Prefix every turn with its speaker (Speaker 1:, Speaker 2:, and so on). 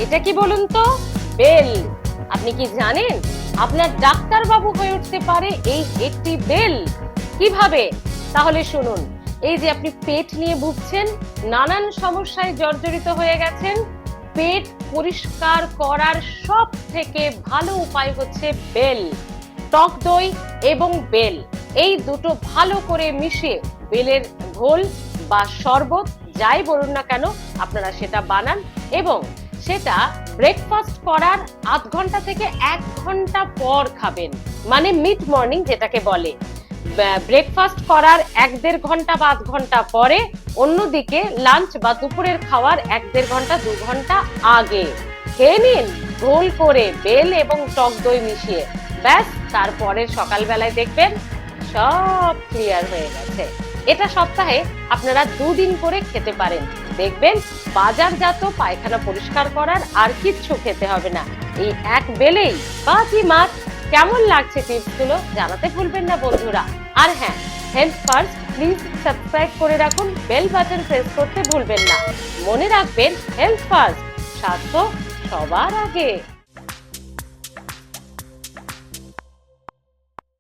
Speaker 1: এটা কি বলুন তো? বেল। আপনি কি জানেন আপনার ডাক্তার বাবু হয়ে উঠতে পারে এই একটি বেল? কিভাবে? তাহলে শুনুন। এই যে আপনি পেট নিয়ে ভুগছেন, নানান সমস্যায় জর্জরিত হয়ে গেছেন, পেট পরিষ্কার করার সব থেকে ভালো উপায় হচ্ছে বেল। টক দই এবং বেল এই দুটো ভালো করে মিশিয়ে বেলের ঘোল বা শরবত যাই বলুন না কেন আপনারা সেটা বানান এবং সেটা ব্রেকফাস্ট করার আধ ঘন্টা থেকে 1 ঘন্টা পর খাবেন, মানে মিড মর্নিং যেটাকে বলে। ব্রেকফাস্ট করার 1-1.5 ঘন্টা বা আধ ঘন্টা পরে, অন্যদিকে লাঞ্চ বা দুপুরের খাওয়ার 1-1.5 ঘন্টা 2 ঘন্টা আগে খেয়ে নিন ঘোল করে বেল এবং টক দই মিশিয়ে। ব্যাস, তারপরে সকালবেলায় দেখবেন সব ক্লিয়ার হয়ে গেছে। এটা সপ্তাহে আপনারা 2 দিন করে খেতে পারেন, দেখবেন বাজারজাত পায়খানা পরিষ্কার করার আর কিচ্ছু খেতে হবে না, এই এক বেলেই বাজি মাছ। কেমন লাগছে টিপস গুলো জানাতে ভুলবেন না বন্ধুরা। আর হ্যাঁ, হেলথ ফার্স্ট প্লিজ সাবস্ক্রাইব করে রাখুন, বেল বাটন প্রেস করতে ভুলবেন না। মনে রাখবেন, হেলথ ফার্স্ট, স্বাস্থ্য সবার আগে।